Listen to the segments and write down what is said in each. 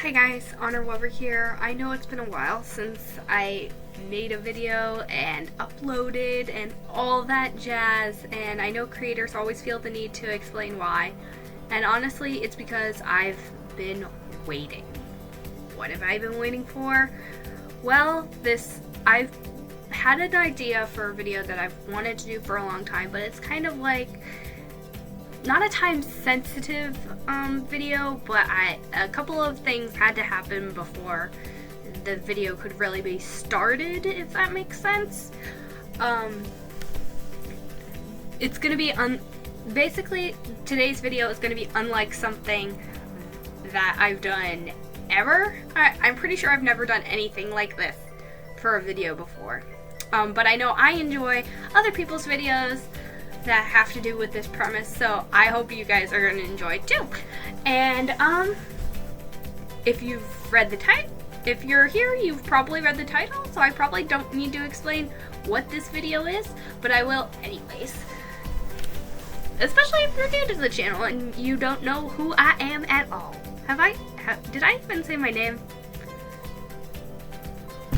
Hi guys, Honor Weber here. I know it's been a while since I made a video and uploaded and all that jazz, and I know creators always feel the need to explain why, and honestly it's because I've been waiting. What have I been waiting for? Well, I've had an idea for a video that I've wanted to do for a long time, but it's kind of like not a time sensitive video, but a couple of things had to happen before the video could really be started, if that makes sense. It's gonna be basically today's video is gonna be unlike something that I've done ever. I'm pretty sure I've never done anything like this for a video before, but I know I enjoy other people's videos that have to do with this premise, so I hope you guys are going to enjoy it too. And if you've read the title, if you're here, you've probably read the title, so I probably don't need to explain what this video is, but I will anyways. Especially if you're new to the channel and you don't know who I am at all. Did I even say my name?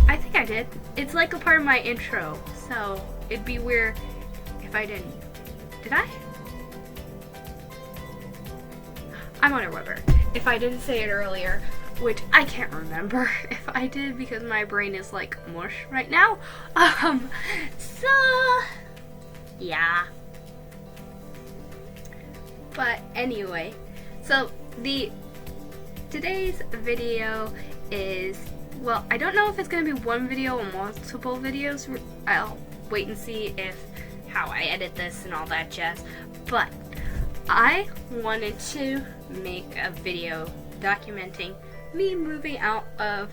I think I did. It's like a part of my intro, so it'd be weird if I didn't. Did I? I'm Honor Weber. If I didn't say it earlier, which I can't remember if I did because my brain is like mush right now. So yeah. But anyway, so today's video is, well, I don't know if it's gonna be one video or multiple videos. I'll wait and see how I edit this and all that jazz, but I wanted to make a video documenting me moving out of,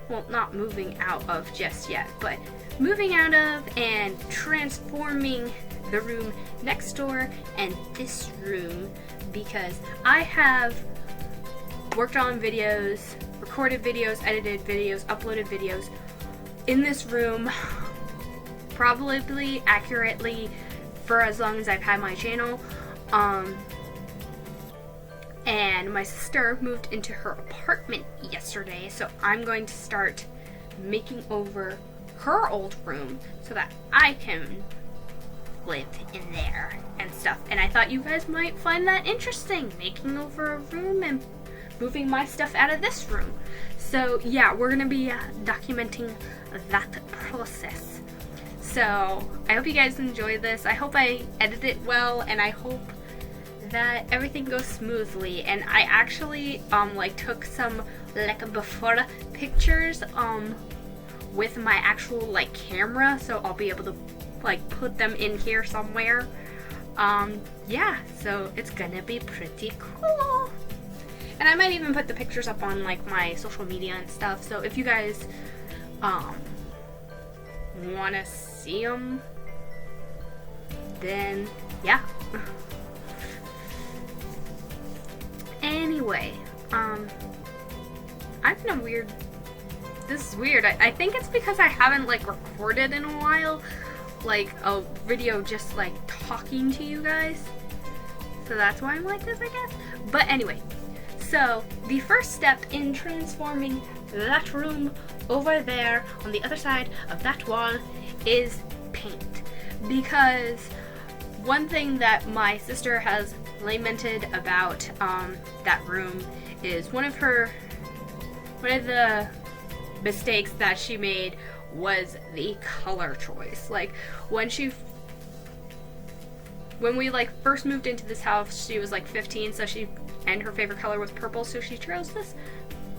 well, not moving out of just yet, but moving out of and transforming the room next door and this room, because I have worked on videos, recorded videos, edited videos, uploaded videos in this room probably accurately for as long as I've had my channel, and my sister moved into her apartment yesterday, so I'm going to start making over her old room so that I can live in there and stuff. And I thought you guys might find that interesting, making over a room and moving my stuff out of this room. So yeah, we're gonna be documenting that process. So I hope you guys enjoy this. I hope I edit it well, and I hope that everything goes smoothly. And I actually took some before pictures with my actual camera, so I'll be able to put them in here somewhere. Yeah, so it's gonna be pretty cool. And I might even put the pictures up on my social media and stuff. So if you guys want to see them, then yeah. Anyway, I've been this is weird. I think it's because I haven't recorded in a while, a video just talking to you guys. So that's why I'm like this, I guess. But anyway, so the first step in transforming that room over there on the other side of that wall is paint. Because one thing that my sister has lamented about that room is one of the mistakes that she made was the color choice. When we first moved into this house, she was 15, so and her favorite color was purple, so she chose this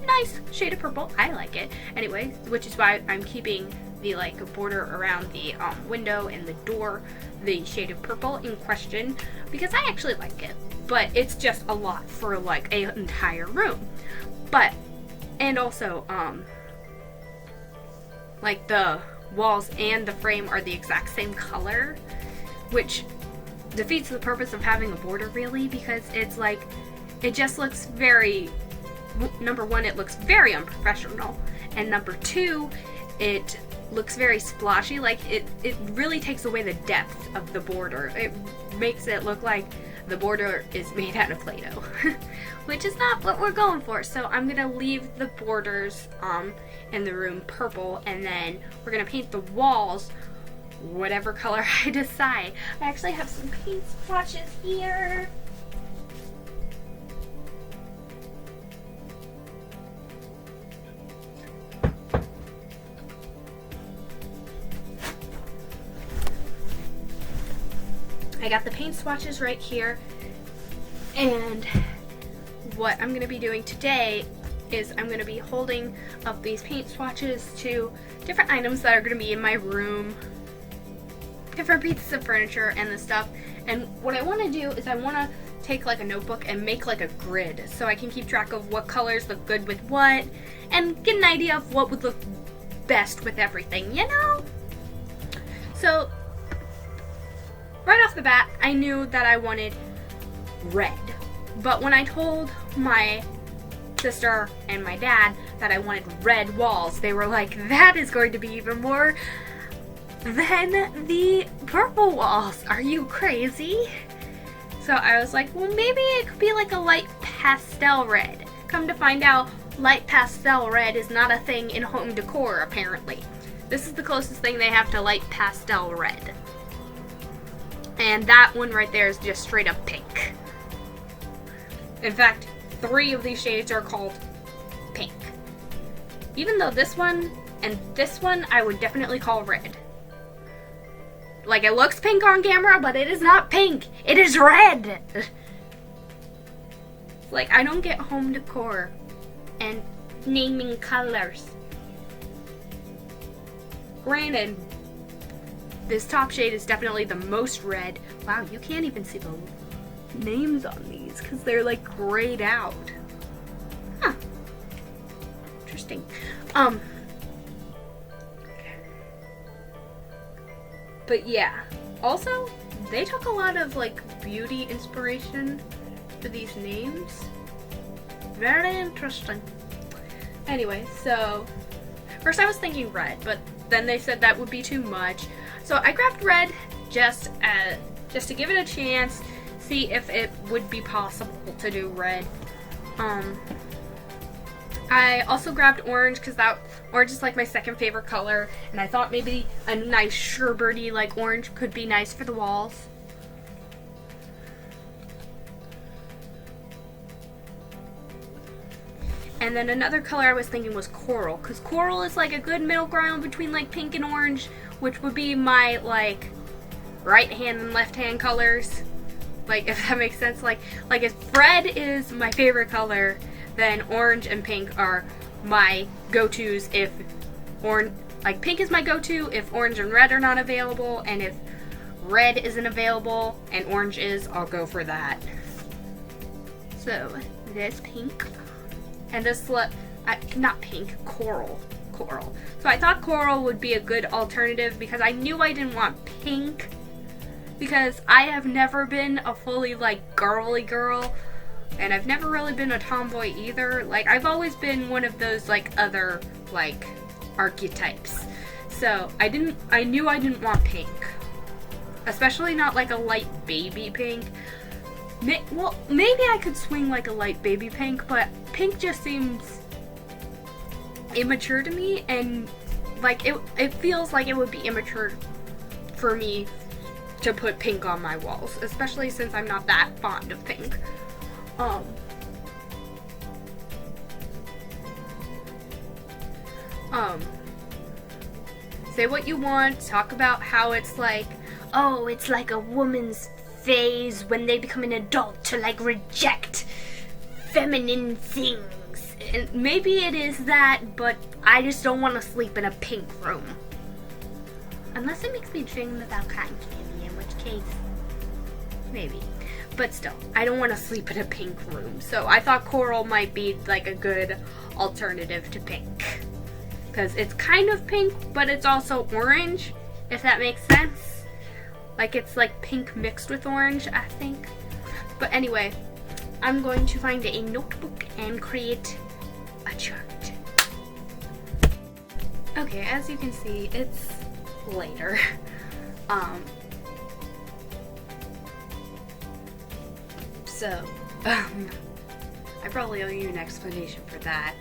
nice shade of purple. I like it anyway, which is why I'm keeping the border around the window and the door the shade of purple in question, because I actually like it, but it's just a lot for an entire room. But and also the walls and the frame are the exact same color, which defeats the purpose of having a border, really, because it's it just looks very, number one, it looks very unprofessional, and number two, it looks very splotchy. It really takes away the depth of the border. It makes it look like the border is made out of Play-Doh, which is not what we're going for. So I'm gonna leave the borders in the room purple, and then we're gonna paint the walls whatever color I decide. I actually have some paint swatches here. I got the paint swatches right here, and what I'm going to be doing today is I'm going to be holding up these paint swatches to different items that are going to be in my room, different pieces of furniture and the stuff. And what I want to do is I want to take like a notebook and make like a grid so I can keep track of what colors look good with what and get an idea of what would look best with everything, you know? So right off the bat, I knew that I wanted red. But when I told my sister and my dad that I wanted red walls, they were like, that is going to be even more than the purple walls. Are you crazy? So I was like, well, maybe it could be like a light pastel red. Come to find out, light pastel red is not a thing in home decor, apparently. This is the closest thing they have to light pastel red. And that one right there is just straight up pink. In fact, 3 of these shades are called pink. Even though this one and this one I would definitely call red. Like, it looks pink on camera, but it is not pink. It is red. Like, I don't get home decor and naming colors. Granted, this top shade is definitely the most red. Wow, you can't even see the names on these because they're like grayed out. Huh. Interesting. But yeah. Also, they took a lot of like beauty inspiration for these names. Very interesting. Anyway, so first I was thinking red, but then they said that would be too much. So I grabbed red just to give it a chance, see if it would be possible to do red. I also grabbed orange because that orange is like my second favorite color, and I thought maybe a nice sherbety like orange could be nice for the walls. And then another color I was thinking was coral, because coral is like a good middle ground between like pink and orange, which would be my like right hand and left hand colors. Like, if that makes sense. Like if red is my favorite color, then orange and pink are my go-tos. If pink is my go-to if orange and red are not available, and if red isn't available and orange is, I'll go for that. So this pink. And this not pink, coral. So I thought coral would be a good alternative because I knew I didn't want pink, because I have never been a fully like girly girl, and I've never really been a tomboy either. Like, I've always been one of those like other like archetypes. So I knew I didn't want pink, especially not like a light baby pink. Well, maybe I could swing like a light baby pink, but pink just seems immature to me, and like it feels like it would be immature for me to put pink on my walls, especially since I'm not that fond of pink. Say what you want, talk about how it's like, oh, it's like a woman's phase when they become an adult to like reject feminine things. And maybe it is that, but I just don't want to sleep in a pink room. Unless it makes me dream about cotton candy, in which case, maybe. But still, I don't want to sleep in a pink room. So I thought coral might be like a good alternative to pink. Because it's kind of pink, but it's also orange, if that makes sense. Like, it's like pink mixed with orange, I think. But anyway, I'm going to find a notebook and create a chart. Okay, as you can see, it's later. So, I probably owe you an explanation for that.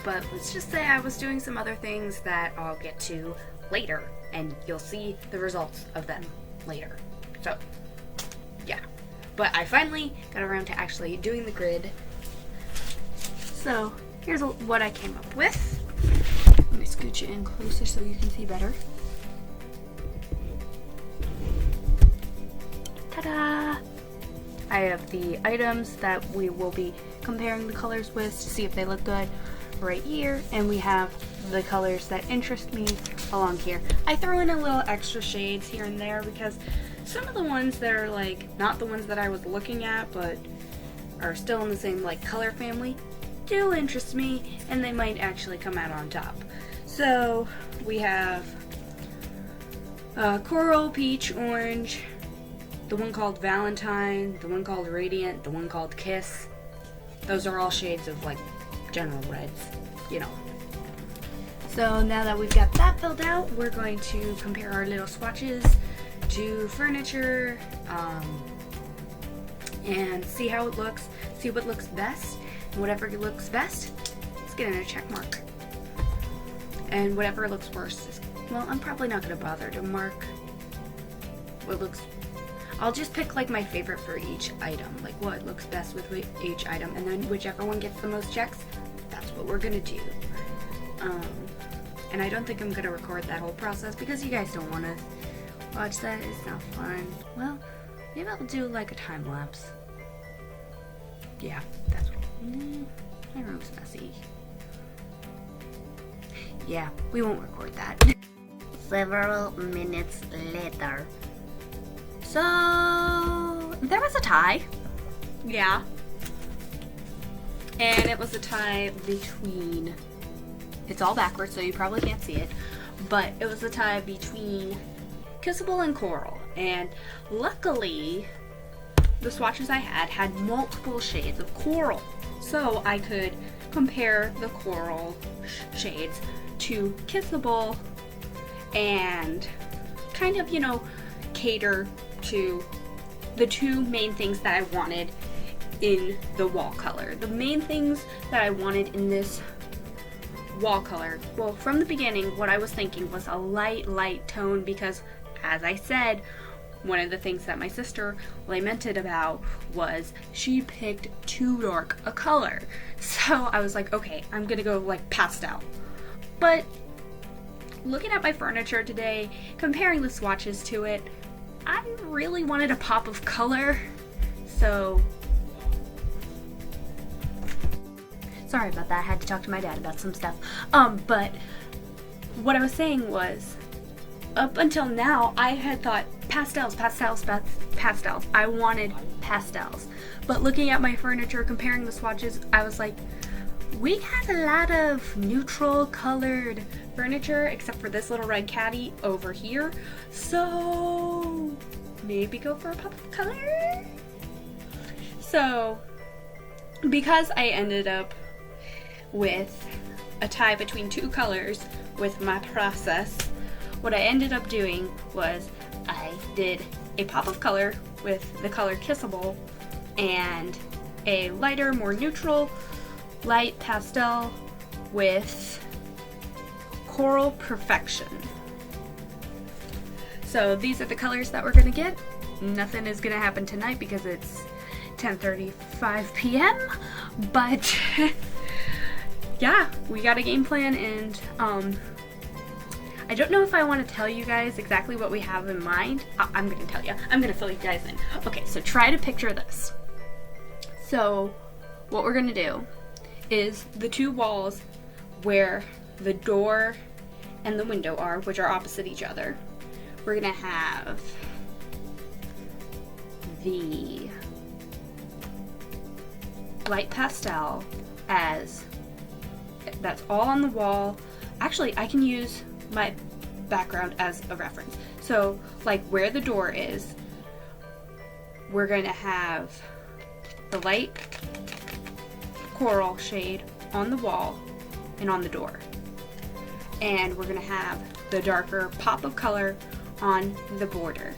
But let's just say I was doing some other things that I'll get to later, and you'll see the results of them later. So, yeah. But I finally got around to actually doing the grid. So, here's what I came up with. Let me scoot you in closer so you can see better. Ta-da! I have the items that we will be comparing the colors with to see if they look good right here, and we have the colors that interest me along here. I throw in a little extra shades here and there because some of the ones that are like not the ones that I was looking at but are still in the same like color family do interest me, and they might actually come out on top. So we have coral, peach, orange, the one called Valentine, the one called Radiant, the one called Kiss. Those are all shades of like general reds, you know. So now that we've got that filled out, we're going to compare our little swatches to furniture and see how it looks, see what looks best, and whatever looks best, let's get in a check mark. And whatever looks worst, well, I'm probably not going to bother to mark what looks. I'll just pick like my favorite for each item, like what looks best with each item, and then whichever one gets the most checks, that's what we're gonna do. And I don't think I'm gonna record that whole process because you guys don't want to watch that. It's not fun. Well, maybe I'll do like a time lapse. Yeah, that's what. My room's messy. Yeah, we won't record that. Several minutes later. So, there was a tie. Yeah. And it was a tie between, it's all backwards so you probably can't see it, but it was a tie between Kissable and Coral. And luckily, the swatches I had multiple shades of coral. So I could compare the coral shades to Kissable and kind of, you know, cater to the two main things that I wanted in the wall color. The main things that I wanted in this wall color, well, from the beginning, what I was thinking was a light tone because, as I said, one of the things that my sister lamented about was she picked too dark a color. So I was like, okay, I'm gonna go like pastel. But looking at my furniture today, comparing the swatches to it, I really wanted a pop of color, so sorry about that. I had to talk to my dad about some stuff. But what I was saying was, up until now, I had thought pastels. I wanted pastels. But looking at my furniture, comparing the swatches, I was like, we had a lot of neutral colored furniture, except for this little red caddy over here. So maybe go for a pop of color? So because I ended up with a tie between two colors with my process, what I ended up doing was I did a pop of color with the color Kissable and a lighter, more neutral, light pastel with Coral Perfection. So these are the colors that we're gonna get. Nothing is gonna happen tonight because it's 10:35 p.m. But yeah, we got a game plan, and I don't know if I want to tell you guys exactly what we have in mind. I'm gonna tell you. I'm gonna fill you guys in. Okay, so try to picture this. So what we're gonna do is the two walls where the door and the window are, which are opposite each other, we're gonna have the light pastel as that's all on the wall. Actually, I can use my background as a reference. So like where the door is, we're going to have the light coral shade on the wall and on the door. And we're going to have the darker pop of color on the border.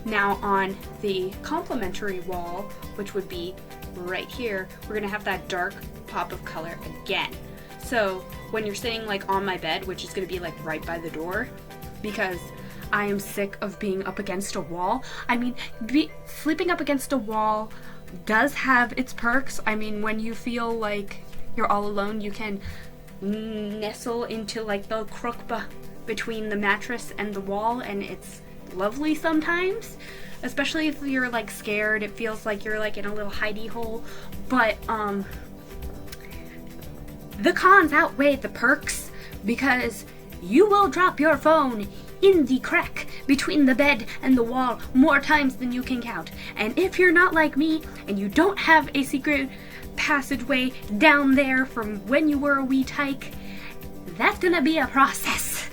Now on the complementary wall, which would be right here, we're gonna have that dark pop of color again. So when you're sitting like on my bed, which is gonna be like right by the door, because I am sick of being up against a wall. I mean, sleeping up against a wall does have its perks. I mean, when you feel like you're all alone, you can nestle into like the crook between the mattress and the wall, and it's lovely sometimes. Especially if you're like scared, it feels like you're like in a little hidey hole. But the cons outweigh the perks, because you will drop your phone in the crack between the bed and the wall more times than you can count. And if you're not like me and you don't have a secret passageway down there from when you were a wee tyke, that's gonna be a process.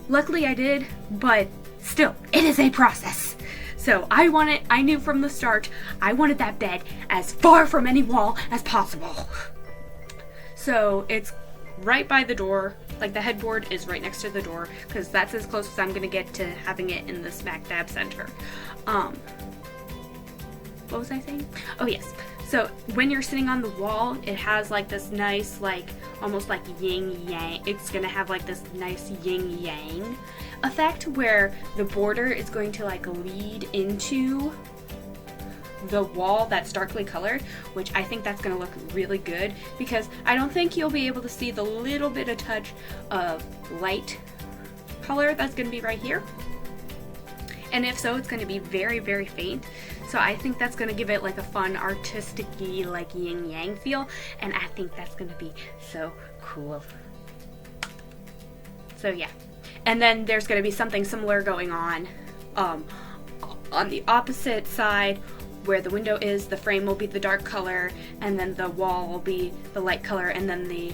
Luckily I did, but still, it is a process. So I knew from the start, I wanted that bed as far from any wall as possible. So it's right by the door, like the headboard is right next to the door, because that's as close as I'm gonna get to having it in the smack dab center. What was I saying? Oh yes, so when you're sitting on the wall, it has like this nice, like almost like yin yang, it's gonna have like this nice yin yang effect where the border is going to like lead into the wall that's darkly colored, which I think that's going to look really good, because I don't think you'll be able to see the little bit of touch of light color that's going to be right here. And if so, it's going to be very, very faint. So I think that's going to give it like a fun, artistic-y, like yin-yang feel, and I think that's going to be so cool. So yeah. And then there's going to be something similar going on the opposite side. Where the window is, the frame will be the dark color, and then the wall will be the light color, and then the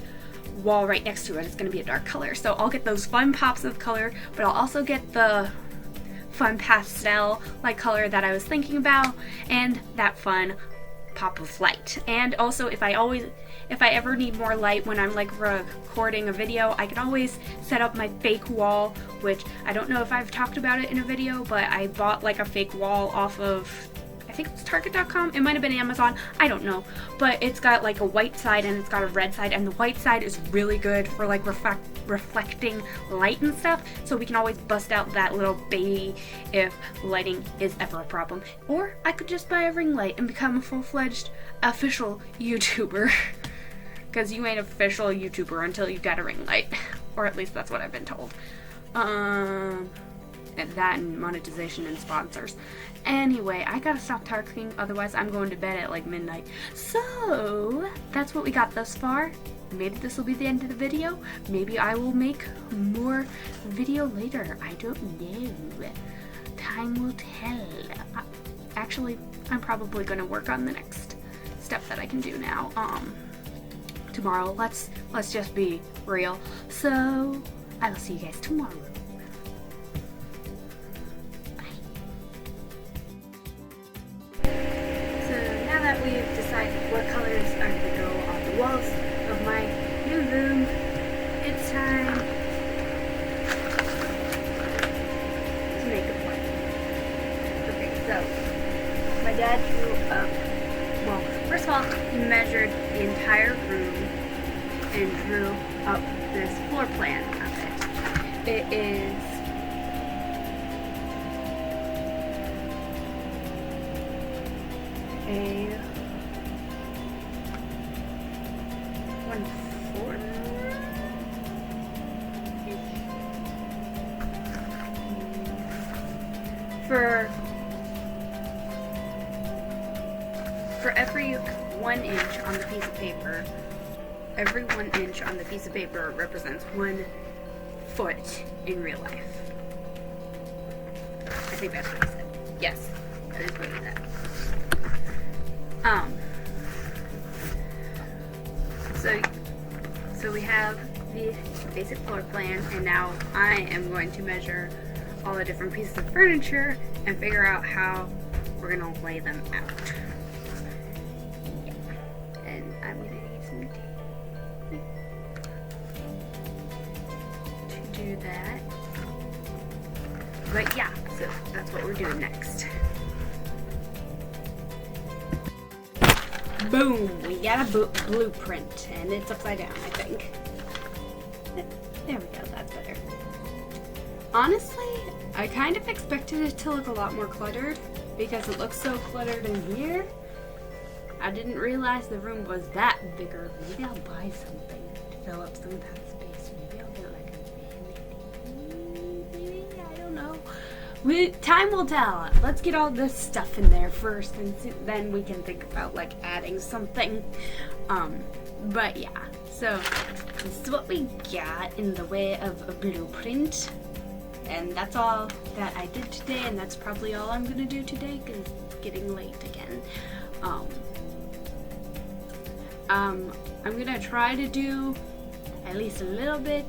wall right next to it is going to be a dark color. So I'll get those fun pops of color, but I'll also get the fun pastel like color that I was thinking about, and that fun pop of light. And also, if I ever need more light when I'm like recording a video, I can always set up my fake wall, which I don't know if I've talked about it in a video, but I bought like a fake wall off of, I think it was Target.com, it might have been Amazon, I don't know, but it's got like a white side and it's got a red side, and the white side is really good for like reflecting light and stuff, so we can always bust out that little baby if lighting is ever a problem. Or I could just buy a ring light and become a full-fledged official YouTuber, because you ain't an official YouTuber until you got a ring light, or at least that's what I've been told. And that and monetization and sponsors. Anyway, I gotta stop talking, otherwise I'm going to bed at like midnight. So, that's what we got thus far. Maybe this will be the end of the video. Maybe I will make more video later. I don't know. Time will tell. Actually, I'm probably gonna work on the next step that I can do now. Tomorrow. Let's just be real. So, I will see you guys tomorrow. We've decided what colors are going to go on the walls of my new room. It's time to make a plan. Okay, so my dad drew up, well, first of all, he measured the entire room and drew up this floor plan of it. It is a 1/4. For every 1 inch on the piece of paper, every 1 inch on the piece of paper represents 1 foot in real life. I think that's what he said. Yes, that is what he said. So we have the basic floor plan, and now I am going to measure all the different pieces of furniture and figure out how we're gonna lay them out. Yeah. And I'm gonna need some tape to do that. But yeah, So that's what we're doing next. Boom! We got a blueprint, and it's upside down, I think. There we go, that's better. Honestly, I kind of expected it to look a lot more cluttered because it looks so cluttered in here. I didn't realize the room was that bigger. Maybe I'll buy something to fill up some of that space. Maybe I'll get like a maybe, I don't know. Time will tell. Let's get all this stuff in there first, and then we can think about like adding something. But yeah, so this is what we got in the way of a blueprint. And that's all that I did today, and that's probably all I'm gonna do today because it's getting late again. I'm gonna try to do at least a little bit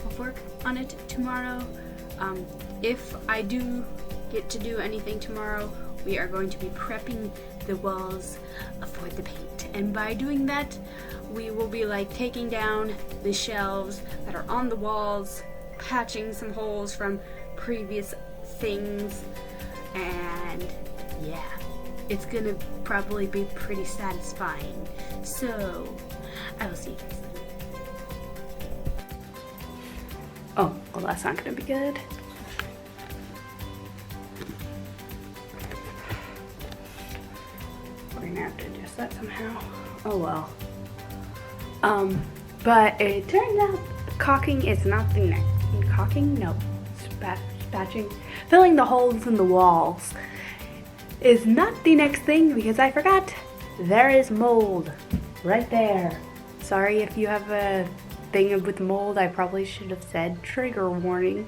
of work on it tomorrow. If I do get to do anything tomorrow, we are going to be prepping the walls for the paint. And by doing that, we will be like taking down the shelves that are on the walls, patching some holes from previous things, and yeah, it's gonna probably be pretty satisfying. So I will see you guys then. Oh, well, that's not gonna be good. We're gonna have to adjust that somehow. Oh well. But it turns out caulking is not the next. Caulking? No. Spatching. Filling the holes in the walls is not the next thing because I forgot. There is mold right there. Sorry if you have a thing with mold. I probably should have said trigger warning,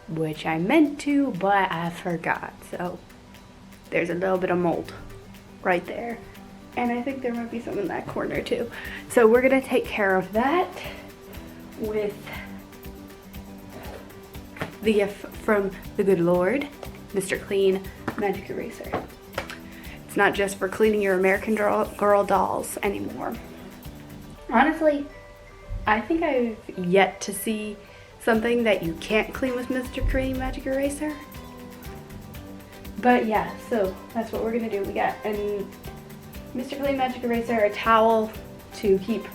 which I meant to, but I forgot. So there's a little bit of mold right there. And I think there might be some in that corner too. So we're gonna take care of that with the gift from the good Lord, Mr. Clean Magic Eraser. It's not just for cleaning your American Girl dolls anymore. Honestly, I think I've yet to see something that you can't clean with Mr. Clean Magic Eraser. But yeah, so that's what we're gonna do. We got a Mr. Clean Magic Eraser, a towel to keep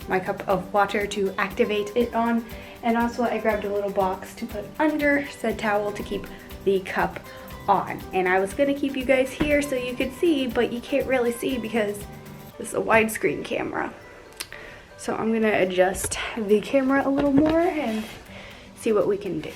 my cup of water to activate it on, and also I grabbed a little box to put under said towel to keep the cup on. And I was gonna keep you guys here so you could see, but you can't really see because this is a widescreen camera. So I'm gonna adjust the camera a little more and see what we can do.